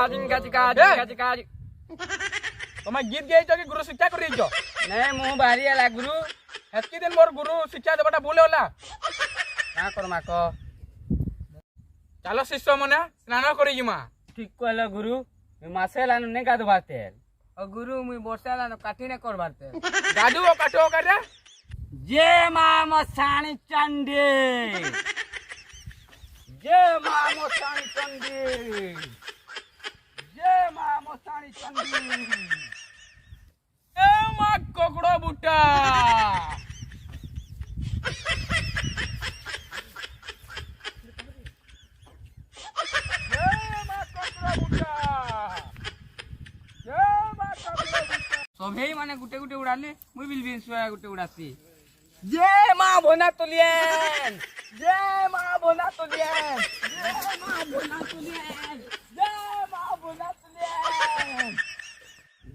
जिंका चिका जिंका चिका तुम्हें गीत गई कि गुरु शिक्षा कर रही नहीं मुँह बाहरी है गुरु हेतकी दिन मोर गुरु शिक्षा देवाटा भूल होला क्या करमा को चलो शिष्य मने स्नान करी जिमा ठीक कहला गुरु मासे लानु नहीं गाद बाते और गुरु मुई वर्षा लानु काठी ने कर बाते गादू ओ काटो कर रे जय मां मसाणी चंडी जय मां मसाणी चंडी जय मां मसाणी चंडी ए मा कोकड़ो बुट्टा सभी माने गुटे गुटे उड़ाले मुई बिल बिन सोया गुटे उड़ासी जय मां भोना तोलियन जय मां भोना तोलियन जय मां भोना तोलियन जय मां भोना तोलियन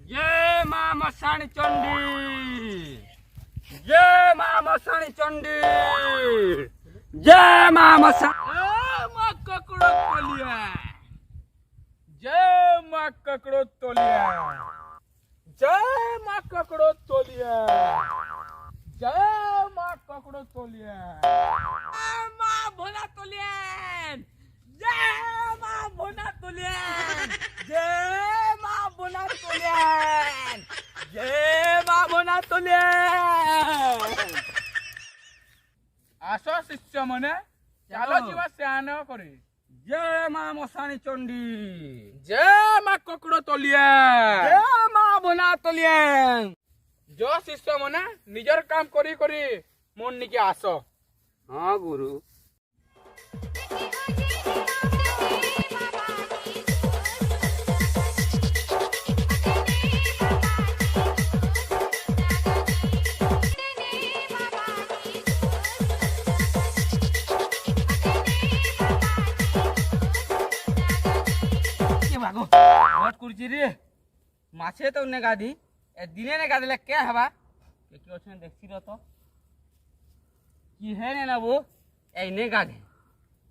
जय मां मसाणी चंडी जय मां मसाणी चंडी जय मां मां ककड़ो तोलिया जय मां ककड़ो तोलिया जय मां ककड़ो तोलिया जय मां ककड़ो तोलिया मां भोना तोलियन जय मां भोना तोलियन जय मां भोना तोलियन जय मां भोना तोलियन आसो शिष्य मने चलो जीवा स्नान करे जय मां मसाणी चंडी जय मां ककड़ो तोलिया जय मां भोना तोलियन जो शिष्य मने निजर काम करी करी मन निके आसो हाँ गुरु बहुत कुर्सी रे माछे तो ने गादी ए दिने ने गादले क्या हवा के क्यों छन देखसी रो तो की है ने ना वो ए ने गादे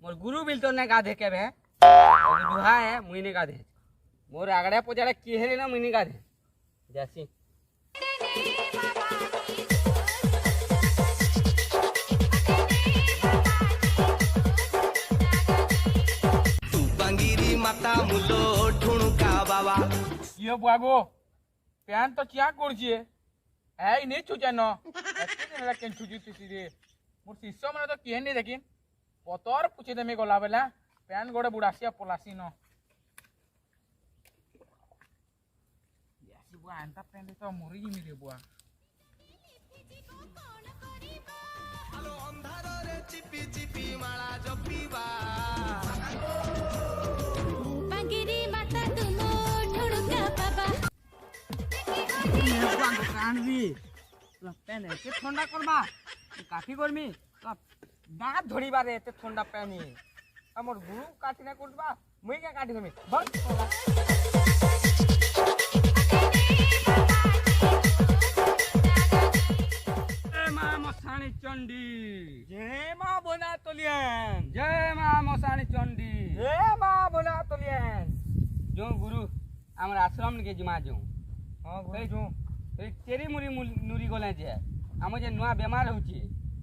मोर गुरु बिल तो ने गादे के बे और दुहा है मुई ने गादे मोर आगड़े पोजाड़े की है ना मुई ने गादे जैसी माता मुलो ठुणुका बाबा ये बागो प्यान तो क्या करछिए ए नहीं छुचे न एते दिन ला केन छुजी तिसी रे मोर शिष्य माने तो केन नहीं देखिन पतर पूछे देमे गला बेला प्यान गोड़े बुडासिया पलासी न यासी बुआ अंता प्यान तो मरी जिमी रे बुआ आलो अंधार रे चिपी चिपी माला जपीबा ठंडा करबा काठी करमी दाँत धरिबा रे एते ठंडा पानी हमर गुरु काठी ना करबा मुई के काठी करमी बस जय मां मसाणी चंडी जय मां भोना तोलियन जय मां मसाणी चंडी जय मां भोना तोलियन जो गुरु हमर आश्रम के जिमा जो हां गुरु जो तेरी मुरी नुरी गले जे हम जे नुआ बेमार होची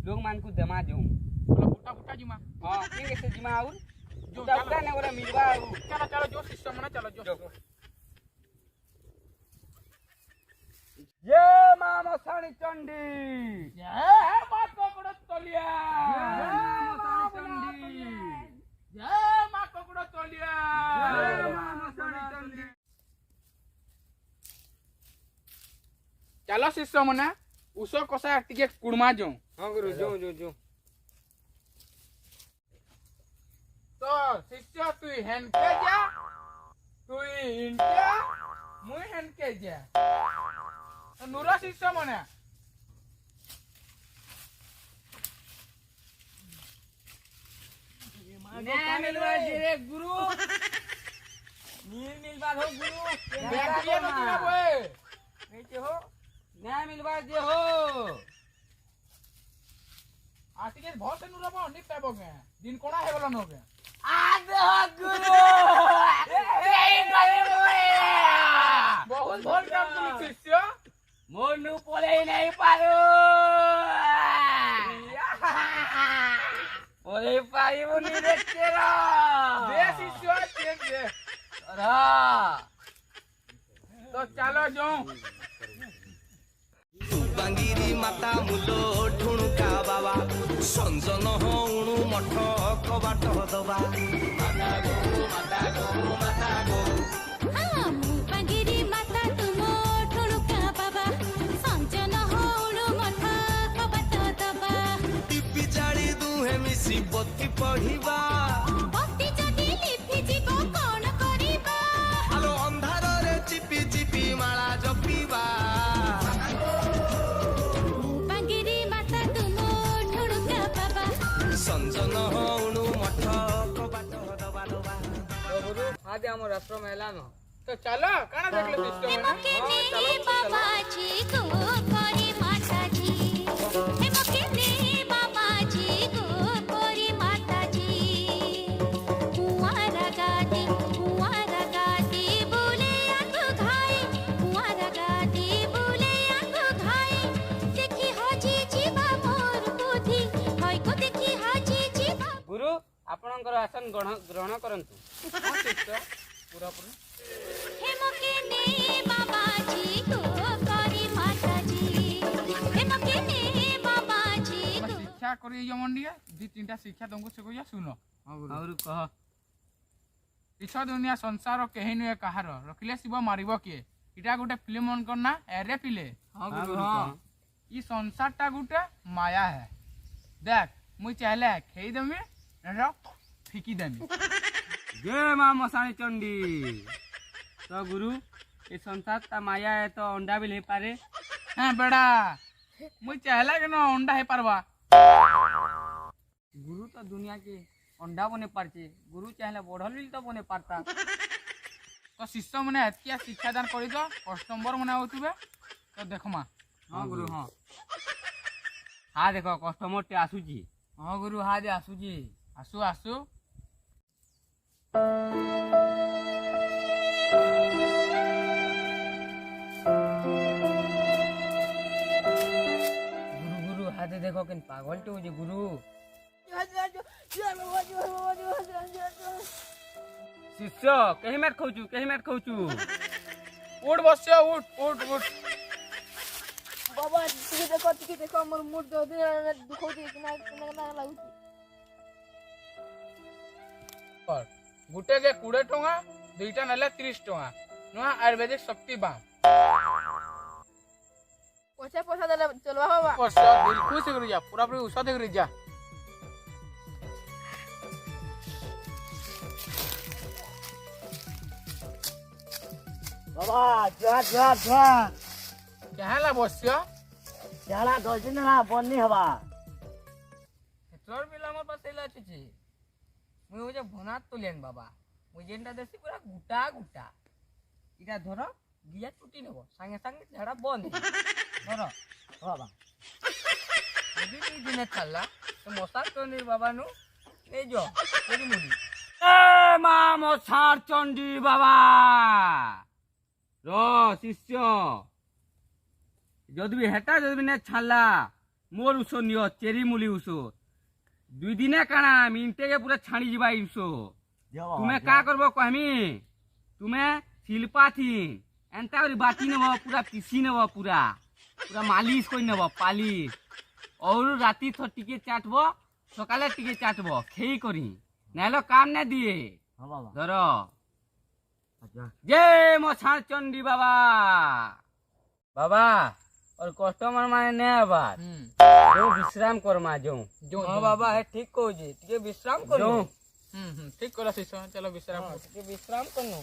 लोग मान को देमा देऊ बोला फुटा फुटा जिमा हां के से जिमा आउर जो उठा ने बोले मिलवा चलो चलो जो शिष्य मने चलो जो जय मां मसाणी चंडी जय मां ककड़ो तोलिया जय मां मसाणी चंडी जय मां ककड़ो तोलिया जय मां मसाणी चंडी चलो शिष्य मने उसो कसा टिके कुड़मा जो हां गुरु जो तो शिष्य तू हेनके जा तू इनके मुई हेनके जा तो नुरा शिष्य मने ने मिलवा रे गुरु नील मिलवा हो गुरु बैठिए तो जिना बोए नहीं हो न्याय मिलवा दे हो आटिके बहुत नुरा बा नहीं पाबो गे दिन कोना हे बोलन हो गे आ दे हो गुरु तेरा दे शिष्य चेक दे अरा तो चलो जाऊं बांगिरी माता मुलो ठुणुका बाबा संजन हणु मठ कबाट दबा मुपागिरी माता तुमो ठुणुका बाबा संजन हौणु मठ कबाट दबा टिपि जाड़ी दुहे मिसी बत्ती पढ़िबा बत्ती जदि लिपि जीव कोन करिबा आलो अंधार रे चिपि चिपि माला जपिबा मुपागिरी माता तुमो ठुणुका बाबा संजन हणु मठ कबाट दबा दबा तो गुरु आज हमर आश्रम एलानो तो चलो काना देख लो शिष्य मैंने मके ने बाबा जी को कोरी माता जी हे मके ने बाबा जी को कोरी माता जी कुंवारा गादी बोले आंगो घाई कुंवारा गादी बोले आंगो घाई देखी हाजी जीवा मोर बुद्धि होय को देखी हाजी जीवा गुरु आपणकर आसन ग्रहण करंतु शिष्य पूरा पूरा हे मके ने बाबा जी को कोरी माता जी हे मके ने बाबा जी को शिक्षा करी जो मंडिया दी तीनटा शिक्षा तुमको सिखोया सुनो और कह ईश दुनिया संसार केही नुहे कहार रखिले शिव मारिब किए इटा गोटे फिल्म मन करना एरे पिले हां गुरु हां ई संसार टा गोटे माया है देख मुई चाहले खेई देमी नेरो फिकी देमी जय मां मसाणी चंडी तो गुरु ये संसार ता माया है तो अंडा भी ले पारे हां बेड़ा मुई चाहला कि न अंडा है पारबा गुरु तो दुनिया के अंडा बने पारचे गुरु चाहले बढ़ल भी तो बने पारता तो शिष्य मने एतिया शिक्षा दान करी दो कस्टमर मने होतबे तो देखमा हां गुरु हां हां देखो कस्टमर टे आसुची हां गुरु हां दे आसुची आसु आसु गुरु गुरु हाथे देखो किन पागल टे हो जे गुरु शिष्य कहीं मैट खाऊचू उठ बसिया उठ उठ उठ बाबा ଟିକେ ଦେଖ ମୋର ମୁଣ୍ଡ ଦୁଖଉଛି କିନା ଲାଗୁଛି पर गुटे के 20 टଙ୍କା दुईटा नेले 30 टଙ୍କା नुआ आयुर्वेदिक शक्ति बाम ପଇସା ଦେଲେ ଚଲବା ବାବା बस दिल खुश कर जा पूरा पूरी औषध कर जा बाबा जुआ क्या है बसिया झाड़ा 10 दिन ना बन्नी हवा तोर बिल हमर पास एला छी मुई हो जे भनात तो लेन बाबा मुई जेनटा देसी पूरा गुटा गुटा इटा धरो गिया टूटी नेबो संगे संगे झाड़ा बंद धरो बाबा यदि नी दिने चलला तो मसार चंडी बाबा नु ले जो तेरी मुली ए मां मसार चंडी बाबा रो शिष्य যদি হেটা যদি নে ছাড়লা মোর উস নিও চেরি মুলি উস 2 দিনে কানা মিনটেকে পুরা ছাড়ি যাবা ইউস তুমি কা করবো কহমি তুমি শিল্পা থিন এন্তা করে বাটি নেব পুরা পিসি নেব পুরা পুরা মালিশ করে নেব পালিশ और রাতি থ টিকে চাটব সকালে টিকে চাটব খেই করি নাইলো কাম না দিয়ে हां बाबा ধরো अच्छा जय मछार चंडी बाबा बाबा और कस्टमर माने ने बात जो विश्राम करमा जो जो हां बाबा है ठीक को जे टिके विश्राम करो ठीक करो शिष्य चलो विश्राम हां टिके विश्राम करनो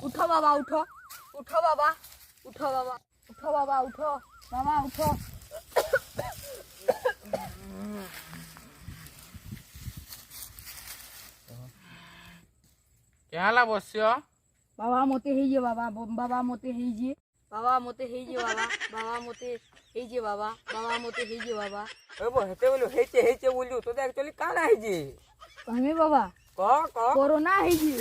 उठो बाबा उठो उठो बाबा उठो बाबा उठो बाबा उठो बाबा उठो क्या है बसिया बाबा मोते हेइजे बाबा बाबा मोते हेइजे बाबा मोते हेइजे बाबा बाबा मोते हेइजे बाबा बाबा मोते हेइजे बाबा ए बो हेते बोलो हेचे बोलू तो एक्चुअली काना है जी कहमे बाबा कह कह कोरोना है जी